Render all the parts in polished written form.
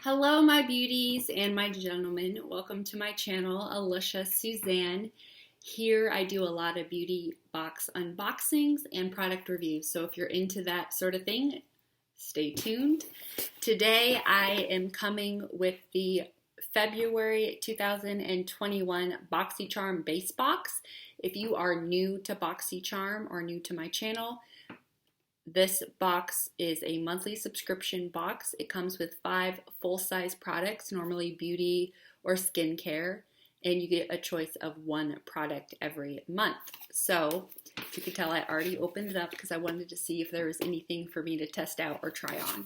Hello, my beauties and my gentlemen. Welcome to my channel, Alicia Suzanne. Here I do a lot of beauty box unboxings and product reviews. So if you're into that sort of thing, stay tuned. Today I am coming with the February 2021 Boxycharm Base Box. If you are new to Boxycharm or new to my channel, this box is a monthly subscription box. It comes with 5 full-size products, normally beauty or skincare, and you get a choice of 1 product every month. So you can tell I already opened it up because I wanted to see if there was anything for me to test out or try on.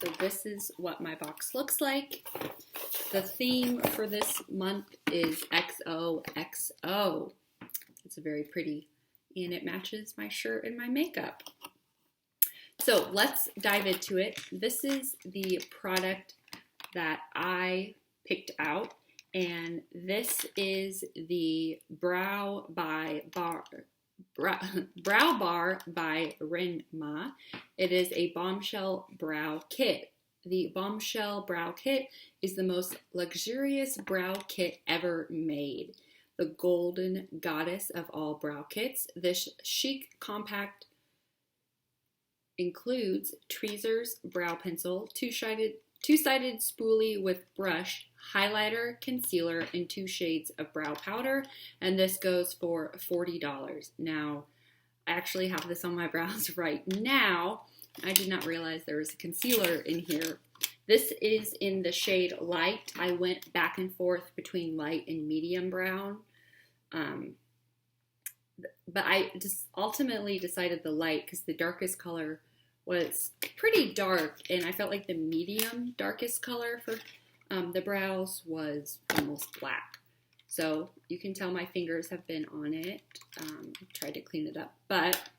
So this is what my box looks like. The theme for this month is XOXO. It's very pretty, and it matches my shirt and my makeup. So let's dive into it. This is the product that I picked out, and this is the Brow Bar by Renma. It is a bombshell brow kit. The bombshell brow kit is the most luxurious brow kit ever made. The golden goddess of all brow kits. This chic compact includes tweezers, brow pencil, two-sided spoolie with brush, highlighter, concealer, and 2 shades of brow powder. And this goes for $40. Now, I actually have this on my brows right now. I did not realize there was a concealer in here. This is in the shade light. I went back and forth between light and medium brown. But I just ultimately decided the light because the darkest color was pretty dark, and I felt like the medium darkest color for the brows was almost black. So you can tell my fingers have been on it. Tried to clean it up, but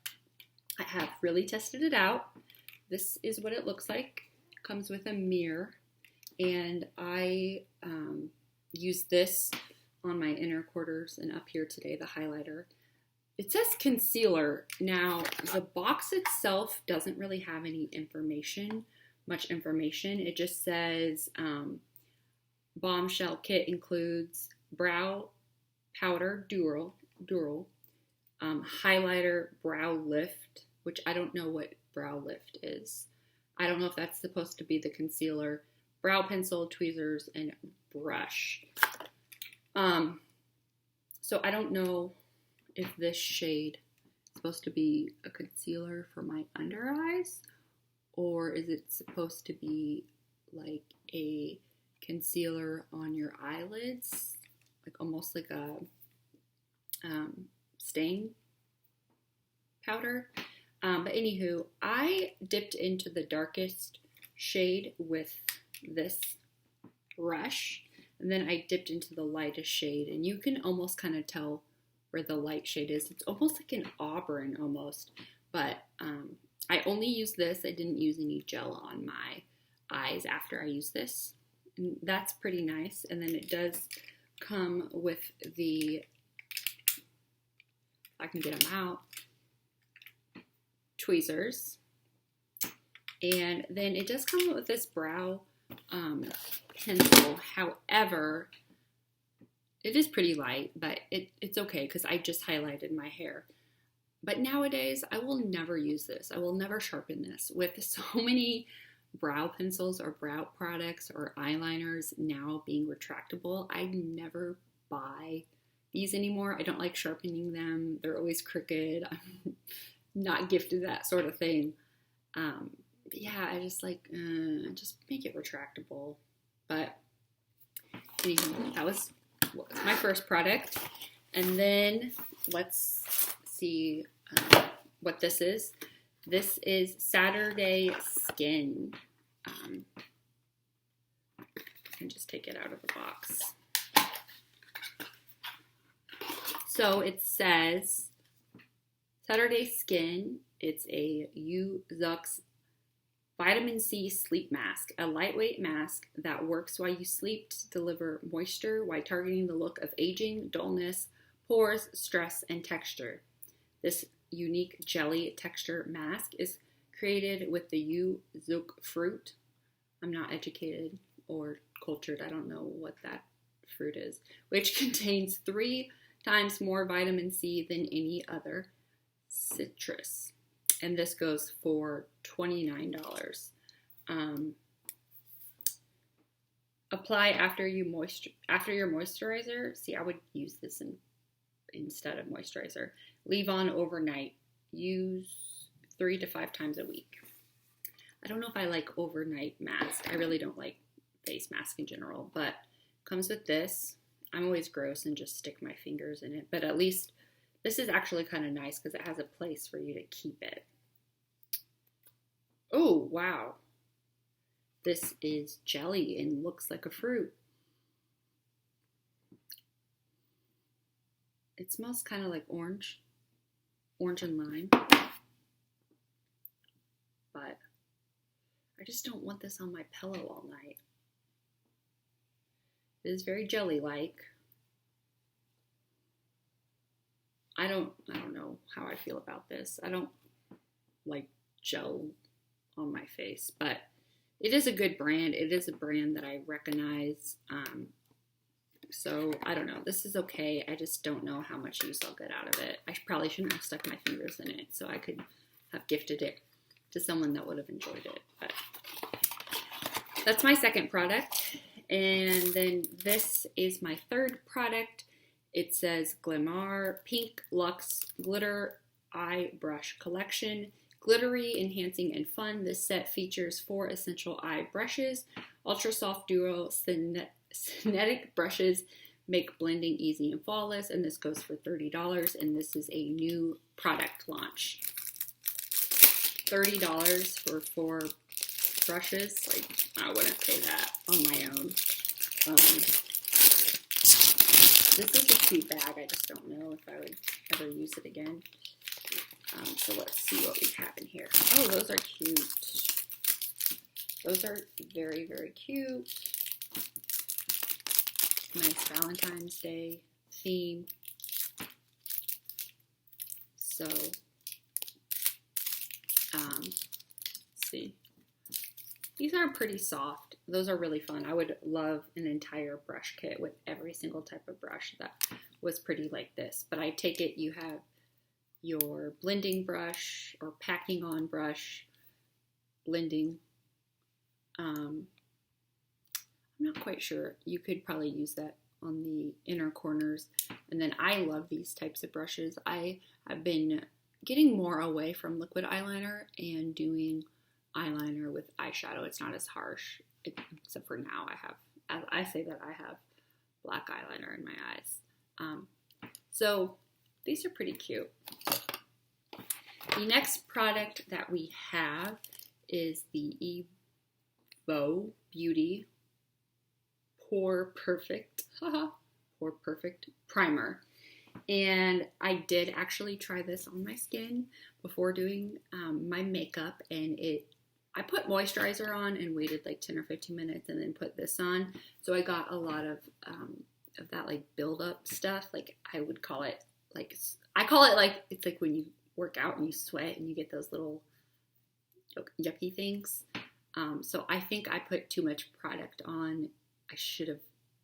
I have really tested it out. This is what it looks like. Comes with a mirror, and I use this on my inner quarters and up here today, the highlighter. It says concealer. Now, the box itself doesn't really have any much information. It just says bombshell kit includes brow powder, dural, highlighter, brow lift, which I don't know what brow lift is. I don't know if that's supposed to be the concealer, brow pencil, tweezers, and brush. So I don't know if this shade is supposed to be a concealer for my under eyes, or is it supposed to be like a concealer on your eyelids, like almost like a stain powder. But anywho, I dipped into the darkest shade with this brush, and then I dipped into the lightest shade, and you can almost kind of tell where the light shade is. It's almost like an auburn almost, but I only used this. I didn't use any gel on my eyes after I used this. And that's pretty nice. And then it does come with the, if I can get them out, tweezers. And then it does come with this brow pencil. However, it is pretty light, but it's okay because I just highlighted my hair. But nowadays, I will never use this. I will never sharpen this. With so many brow pencils or brow products or eyeliners now being retractable, I never buy these anymore. I don't like sharpening them. They're always crooked. I'm not gifted that sort of thing. But yeah, I just like, just make it retractable. But anyway, that was my first product. And then let's see what this is. This is Saturday Skin. I can just take it out of the box. So it says Saturday Skin. It's a Uzux Vitamin C Sleep Mask, a lightweight mask that works while you sleep to deliver moisture while targeting the look of aging, dullness, pores, stress, and texture. This unique jelly texture mask is created with the yuzu fruit, I'm not educated or cultured. I don't know what that fruit is, which contains 3 times more vitamin C than any other citrus. And this goes for $29. Apply after your moisturizer. See, I would use this instead of moisturizer. Leave on overnight. Use 3 to 5 times a week. I don't know if I like overnight mask. I really don't like face mask in general, but comes with this. I'm always gross and just stick my fingers in it, but at least this is actually kind of nice because it has a place for you to keep it. Oh, wow. This is jelly and looks like a fruit. It smells kind of like orange and lime, but I just don't want this on my pillow all night. It is very jelly-like. I don't know how I feel about this. I don't like gel on my face, but it is a good brand. It is a brand that I recognize. So I don't know. This is okay. I just don't know how much use I'll get out of it. I probably shouldn't have stuck my fingers in it, so I could have gifted it to someone that would have enjoyed it. But that's my second product. And then this is my third product. It says Glamour Pink Luxe Glitter Eye Brush Collection. Glittery, enhancing, and fun. This set features 4 essential eye brushes. Ultra soft duo synthetic brushes make blending easy and flawless. And this goes for $30. And this is a new product launch. $30 for 4 brushes. Like, I wouldn't pay that on my own. This is a cute bag. I just don't know if I would ever use it again. So let's see what we have in here. Oh, those are cute. Those are very, very cute. Nice Valentine's Day theme. So, let's see. These are pretty soft. Those are really fun. I would love an entire brush kit with every single type of brush that was pretty like this. But I take it you have your blending brush or packing on brush, blending. I'm not quite sure. You could probably use that on the inner corners. And then I love these types of brushes. I have been getting more away from liquid eyeliner and doing eyeliner with eyeshadow. It's not as harsh, except for now I say that I have black eyeliner in my eyes. So these are pretty cute. The next product that we have is the Evo Beauty Pore Perfect Primer. And I did actually try this on my skin before doing my makeup, and I put moisturizer on and waited like 10 or 15 minutes and then put this on. So I got a lot of that like build-up stuff. Like I would call it like, I call it like, it's like when you work out and you sweat and you get those little yucky things. So I think I put too much product on. I should have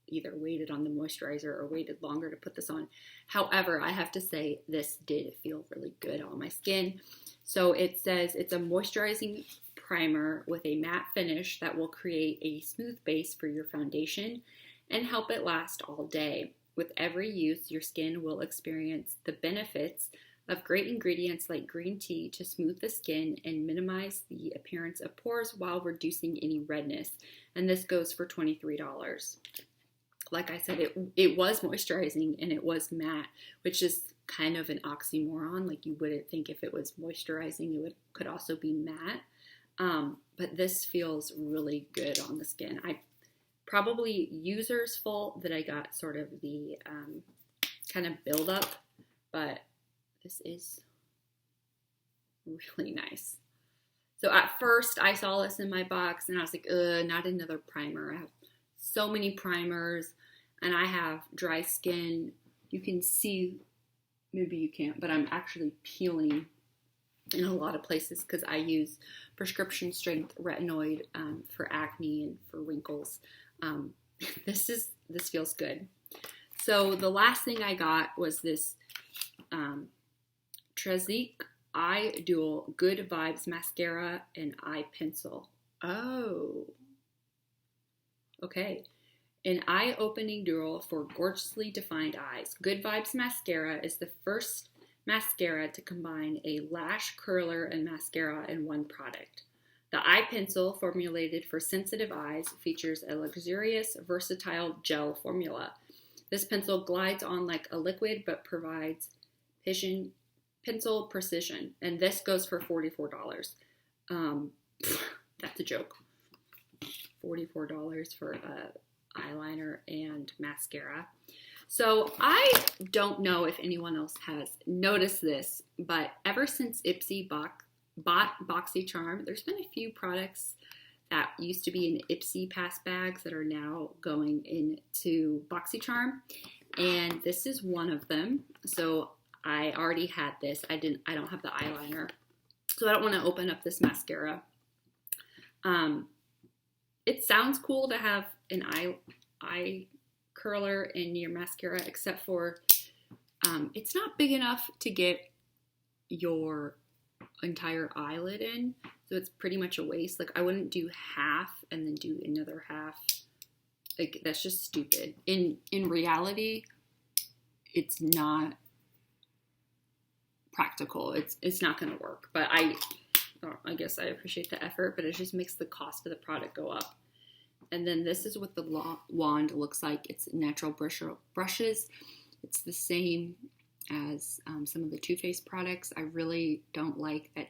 either waited on the moisturizer or waited longer to put this on. However, I have to say this did feel really good on my skin. So it says it's a moisturizing primer with a matte finish that will create a smooth base for your foundation and help it last all day. With every use, your skin will experience the benefits of great ingredients like green tea to smooth the skin and minimize the appearance of pores while reducing any redness. And this goes for $23. Like I said, it was moisturizing and it was matte, which is kind of an oxymoron. Like you wouldn't think if it was moisturizing, could also be matte. But this feels really good on the skin. Probably user's fault that I got sort of the kind of buildup, but this is really nice. So at first I saw this in my box and I was like, not another primer. I have so many primers and I have dry skin. You can see, maybe you can't, but I'm actually peeling in a lot of places because I use prescription strength retinoid for acne and for wrinkles. This feels good. So the last thing I got was this Trezic Eye Dual Good Vibes Mascara and Eye Pencil. Oh, okay. An eye-opening duo for gorgeously defined eyes. Good Vibes Mascara is the first mascara to combine a lash curler and mascara in one product. The eye pencil, formulated for sensitive eyes, features a luxurious, versatile gel formula. This pencil glides on like a liquid but provides pencil precision, and this goes for $44. That's a joke. $44 for eyeliner and mascara. So I don't know if anyone else has noticed this, but ever since Ipsy bought Boxycharm, there's been a few products that used to be in Ipsy pass bags that are now going into Boxycharm, and this is one of them. So I already had this. I don't have the eyeliner, so I don't want to open up this mascara. It sounds cool to have an eye curler in your mascara, except for it's not big enough to get your entire eyelid in, so it's pretty much a waste. Like, I wouldn't do half and then do another half. Like, that's just stupid. In reality, it's not practical. It's not going to work. But I guess I appreciate the effort, but it just makes the cost of the product go up. And then this is what the wand looks like. It's natural brushes. It's the same as some of the Too Faced products. I really don't like that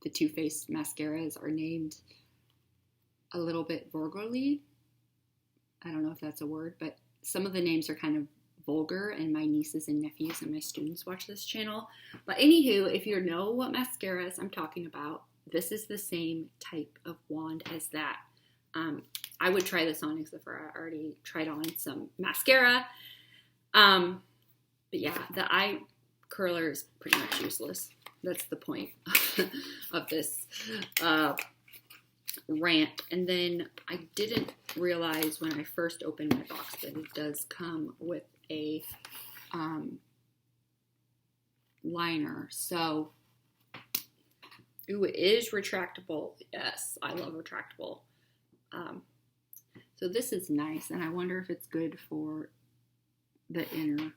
the Too Faced mascaras are named a little bit vulgarly. I don't know if that's a word, but some of the names are kind of vulgar, and my nieces and nephews and my students watch this channel. But anywho, if you know what mascaras I'm talking about, this is the same type of wand as that. I would try this on except for I already tried on some mascara. But yeah, the eye curler is pretty much useless. That's the point of this rant. And then I didn't realize when I first opened my box that it does come with a liner. So, ooh, it is retractable. Yes, I love retractable. So this is nice, and I wonder if it's good for the inner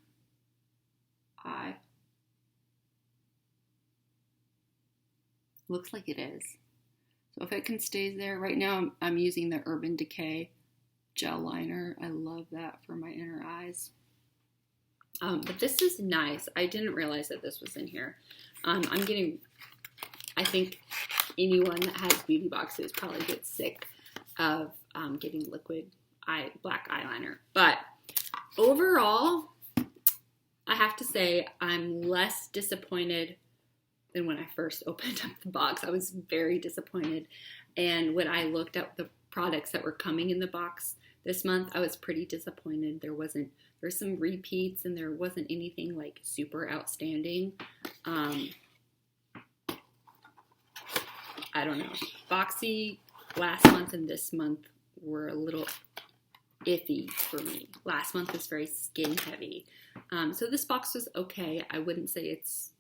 eye. Looks like it is. So if it can stay there, right now I'm using the Urban Decay gel liner. I love that for my inner eyes. But this is nice. I didn't realize that this was in here. I think anyone that has beauty boxes probably gets sick of getting liquid black eyeliner. But overall, I have to say I'm less disappointed than when I first opened up the box. I was very disappointed. And when I looked at the products that were coming in the box this month, I was pretty disappointed. There's some repeats, and there wasn't anything like super outstanding. I don't know. Boxy last month and this month were a little iffy for me. Last month was very skin heavy. So this box was okay. I wouldn't say it's,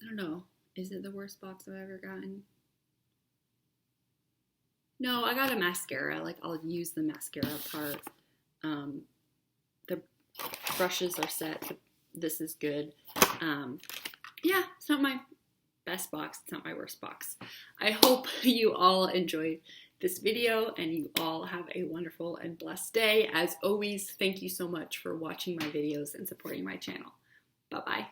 I don't know. Is it the worst box I've ever gotten? No, I got a mascara. Like, I'll use the mascara part. The brushes are set. This is good. Yeah, it's not my best box. It's not my worst box. I hope you all enjoyed this video and you all have a wonderful and blessed day. As always, thank you so much for watching my videos and supporting my channel. Bye-bye.